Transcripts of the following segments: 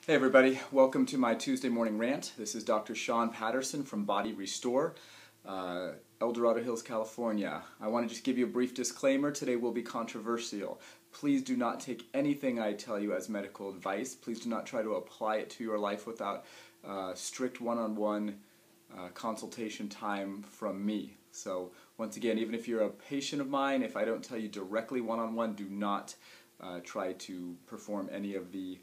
Hey everybody, welcome to my Tuesday morning rant. This is Dr. Sean Patterson from Body Restore, El Dorado Hills, California. I want to just give you a brief disclaimer. Today will be controversial. Please do not take anything I tell you as medical advice. Please do not try to apply it to your life without strict one-on-one consultation time from me. So once again, even if you're a patient of mine, if I don't tell you directly one-on-one, do not try to perform any of the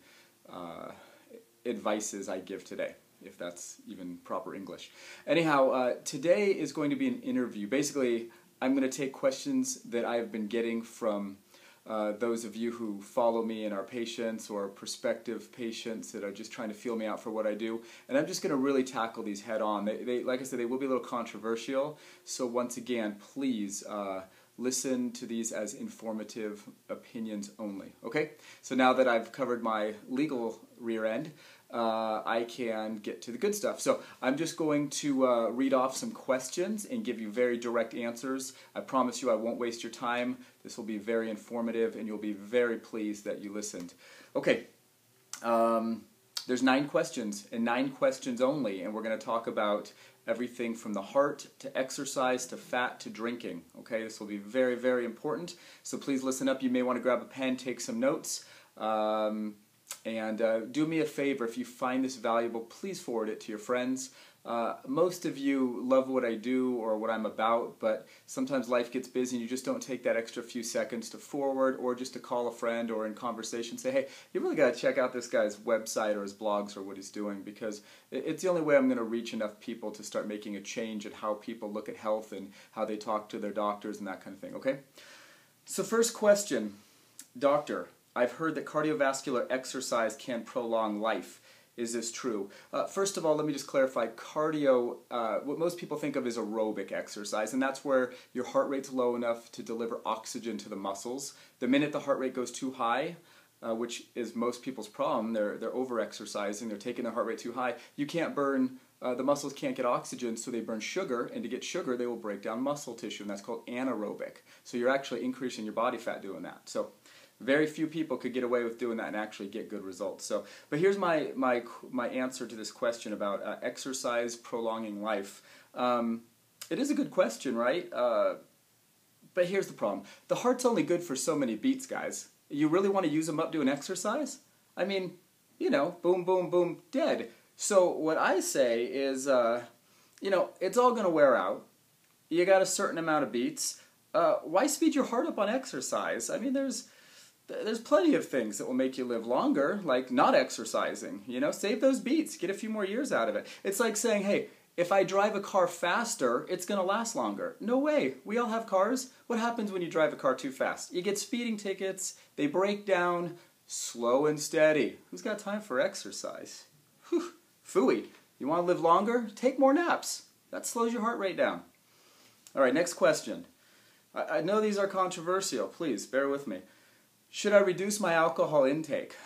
advices I give today, if that's even proper English. Anyhow, today is going to be an interview. Basically, I'm going to take questions that I've been getting from those of you who follow me and are patients or prospective patients that are just trying to feel me out for what I do. And I'm just going to really tackle these head on. They, like I said, they will be a little controversial. So once again, please listen to these as informative opinions only. Okay? So now that I've covered my legal rear end, I can get to the good stuff. So I'm just going to read off some questions and give you very direct answers. I promise you I won't waste your time. This will be very informative and you'll be very pleased that you listened. Okay, there's 9 questions and 9 questions only, and we're going to talk about everything from the heart to exercise to fat to drinking. Okay, this will be very, very important. So please listen up. You may want to grab a pen, take some notes. And do me a favor, if you find this valuable, please forward it to your friends. Most of you love what I do or what I'm about, but sometimes life gets busy and you just don't take that extra few seconds to forward or just to call a friend or in conversation say, hey, you really got to check out this guy's website or his blogs or what he's doing, because it's the only way I'm going to reach enough people to start making a change in how people look at health and how they talk to their doctors and that kind of thing, okay? So first question, doctor, I've heard that cardiovascular exercise can prolong life. Is this true? First of all, let me just clarify. Cardio, what most people think of is aerobic exercise, and that's where your heart rate's low enough to deliver oxygen to the muscles. The minute the heart rate goes too high, which is most people's problem, they're over-exercising, they're taking their heart rate too high, you can't burn, the muscles can't get oxygen, so they burn sugar, and to get sugar, they will break down muscle tissue, and that's called anaerobic. So you're actually increasing your body fat doing that. So very few people could get away with doing that and actually get good results. So, but here's my answer to this question about exercise prolonging life. It is a good question, right? But here's the problem. The heart's only good for so many beats, guys. You really want to use them up doing exercise? I mean, you know, boom, boom, boom, dead. So what I say is, you know, it's all going to wear out. You got a certain amount of beats. Why speed your heart up on exercise? I mean, there's plenty of things that will make you live longer, like not exercising. You know, save those beats, get a few more years out of it. It's like saying, hey, if I drive a car faster, it's going to last longer. No way. We all have cars. What happens when you drive a car too fast? You get speeding tickets, they break down, slow and steady. Who's got time for exercise? Whew. Phooey. You want to live longer? Take more naps. That slows your heart rate down. All right, next question. I know these are controversial. Please, bear with me. Should I reduce my alcohol intake?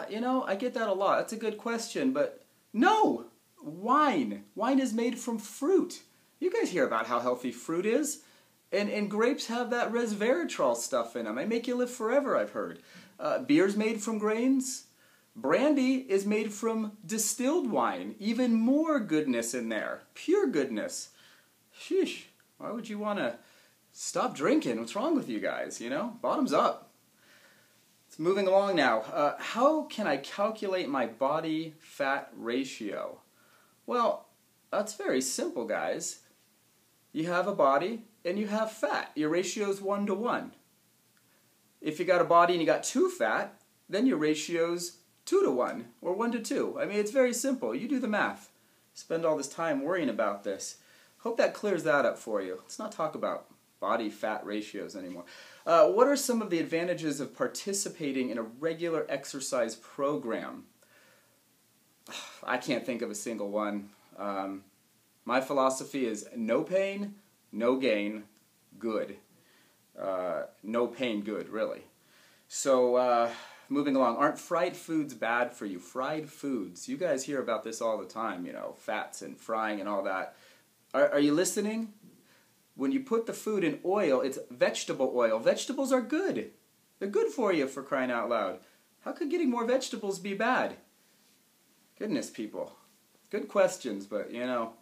You know, I get that a lot. That's a good question, but no! Wine. Wine is made from fruit. You guys hear about how healthy fruit is. And grapes have that resveratrol stuff in them. They make you live forever, I've heard. Beer's made from grains. Brandy is made from distilled wine. Even more goodness in there. Pure goodness. Sheesh. Why would you want to stop drinking? What's wrong with you guys, you know? Bottoms up. Moving along now, how can I calculate my body fat ratio? Well, that's very simple, guys. You have a body and you have fat. Your ratio is 1 to 1. If you got a body and you got 2 fat, then your ratio's 2 to 1 or 1 to 2. I mean, it's very simple. You do the math. Spend all this time worrying about this. Hope that clears that up for you. Let's not talk about body fat ratios anymore. What are some of the advantages of participating in a regular exercise program? I can't think of a single one. My philosophy is no pain, no gain, good. No pain, good, really. So, moving along, aren't fried foods bad for you? Fried foods. You guys hear about this all the time, you know, fats and frying and all that. Are you listening? When you put the food in oil, it's vegetable oil. Vegetables are good. They're good for you, for crying out loud. How could getting more vegetables be bad? Goodness, people. Good questions, but, you know,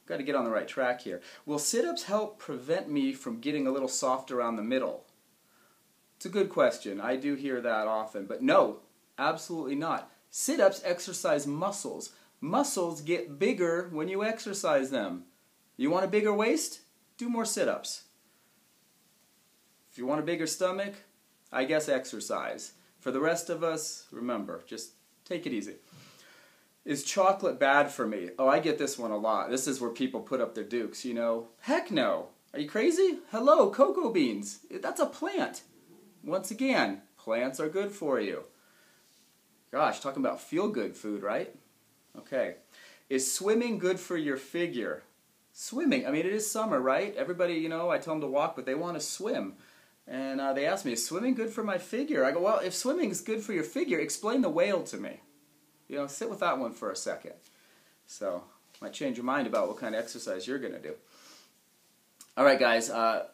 got to get on the right track here. Will sit-ups help prevent me from getting a little soft around the middle? It's a good question. I do hear that often, but no, absolutely not. Sit-ups exercise muscles. Muscles get bigger when you exercise them. You want a bigger waist? Do more sit-ups. If you want a bigger stomach, I guess exercise. For the rest of us, remember, just take it easy. Is chocolate bad for me? Oh, I get this one a lot. This is where people put up their dukes, you know. Heck no. Are you crazy? Hello, cocoa beans. That's a plant. Once again, plants are good for you. Gosh, talking about feel-good food, right? Okay. Is swimming good for your figure? Swimming, I mean, it is summer, right? Everybody, you know, I tell them to walk, but they want to swim. And they ask me, is swimming good for my figure? I go, well, if swimming is good for your figure, explain the whale to me. You know, sit with that one for a second. So, might change your mind about what kind of exercise you're going to do. All right, guys. I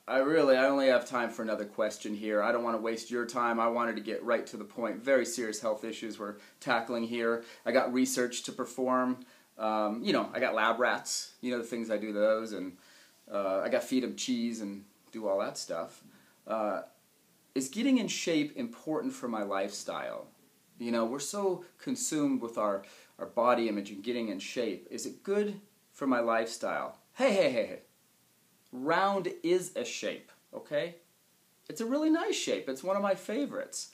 only have time for another question here. I don't want to waste your time. I wanted to get right to the point. Very serious health issues we're tackling here. I got research to perform. You know, I got lab rats. You know, the things I do to those. And I got feed them cheese and do all that stuff. Is getting in shape important for my lifestyle? You know, we're so consumed with our body image and getting in shape. Is it good for my lifestyle? Hey. Round is a shape, okay? It's a really nice shape. It's one of my favorites.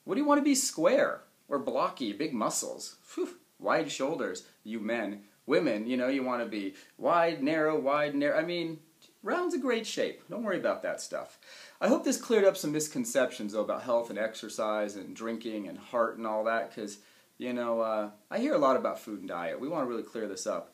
What do you want to be, square or blocky, big muscles? Whew, wide shoulders, you men. Women, you know, you want to be wide, narrow. I mean, round's a great shape. Don't worry about that stuff. I hope this cleared up some misconceptions, though, about health and exercise and drinking and heart and all that, because, you know, I hear a lot about food and diet. We want to really clear this up.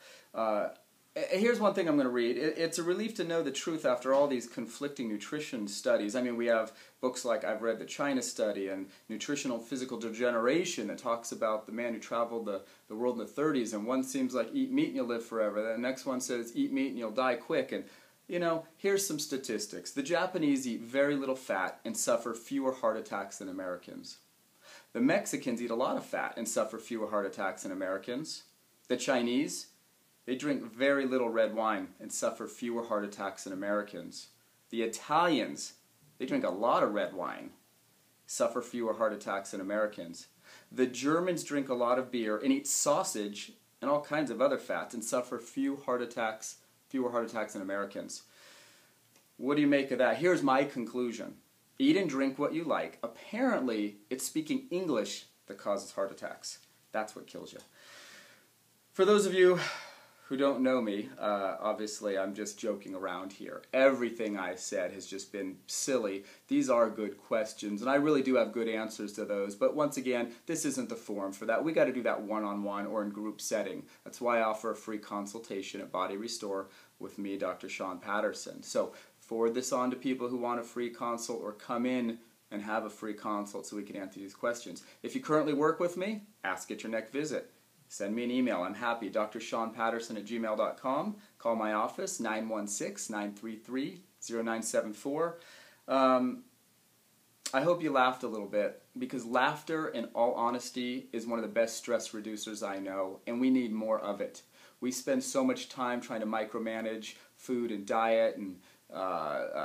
Here's one thing I'm going to read. It's a relief to know the truth after all these conflicting nutrition studies. I mean, we have books like I've read the China Study and Nutritional Physical Degeneration that talks about the man who traveled the world in the 30s, and one seems like eat meat and you'll live forever. The next one says eat meat and you'll die quick. And you know, here's some statistics. The Japanese eat very little fat and suffer fewer heart attacks than Americans. The Mexicans eat a lot of fat and suffer fewer heart attacks than Americans. The Chinese, they drink very little red wine and suffer fewer heart attacks than Americans. The Italians, they drink a lot of red wine, suffer fewer heart attacks than Americans. The Germans drink a lot of beer and eat sausage and all kinds of other fats and suffer fewer heart attacks than Americans. What do you make of that? Here's my conclusion. Eat and drink what you like. Apparently, it's speaking English that causes heart attacks. That's what kills you. For those of you who don't know me, obviously I'm just joking around here. Everything I said has just been silly. These are good questions, and I really do have good answers to those. But once again, this isn't the forum for that. We got to do that one-on-one or in group setting. That's why I offer a free consultation at Body Restore with me, Dr. Sean Patterson. So forward this on to people who want a free consult or come in and have a free consult so we can answer these questions. If you currently work with me, ask at your next visit. Send me an email. I'm happy. drsseanpatterson@gmail.com. Call my office, 916-933-0974. I hope you laughed a little bit, because laughter, in all honesty, is one of the best stress reducers I know, and we need more of it. We spend so much time trying to micromanage food and diet and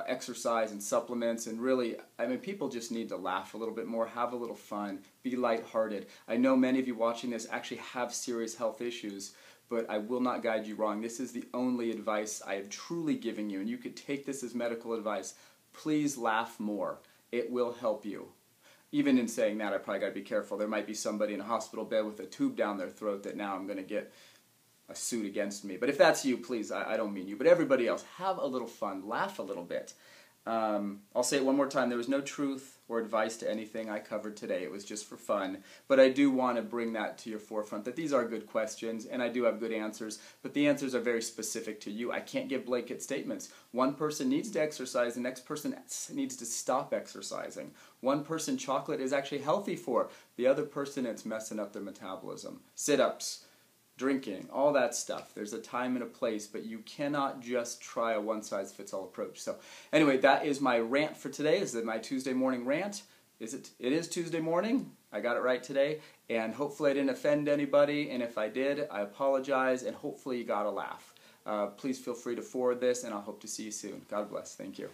exercise and supplements, and really, I mean, people just need to laugh a little bit more, have a little fun, be lighthearted. I know many of you watching this actually have serious health issues, but I will not guide you wrong. This is the only advice I am truly giving you, and you could take this as medical advice. Please laugh more. It will help you. Even in saying that, I probably got to be careful. There might be somebody in a hospital bed with a tube down their throat that now I'm going to get a suit against me. But if that's you, please, I don't mean you. But everybody else, have a little fun. Laugh a little bit. I'll say it one more time. There was no truth or advice to anything I covered today. It was just for fun. But I do want to bring that to your forefront, that these are good questions, and I do have good answers. But the answers are very specific to you. I can't give blanket statements. One person needs to exercise. The next person needs to stop exercising. One person, chocolate is actually healthy for. The other person, it's messing up their metabolism. Sit-ups, drinking, all that stuff. There's a time and a place, but you cannot just try a one-size-fits-all approach. So anyway, that is my rant for today. This is my Tuesday morning rant. It is Tuesday morning. I got it right today, and hopefully I didn't offend anybody, and if I did, I apologize, and hopefully you got a laugh. Please feel free to forward this, and I'll hope to see you soon. God bless. Thank you.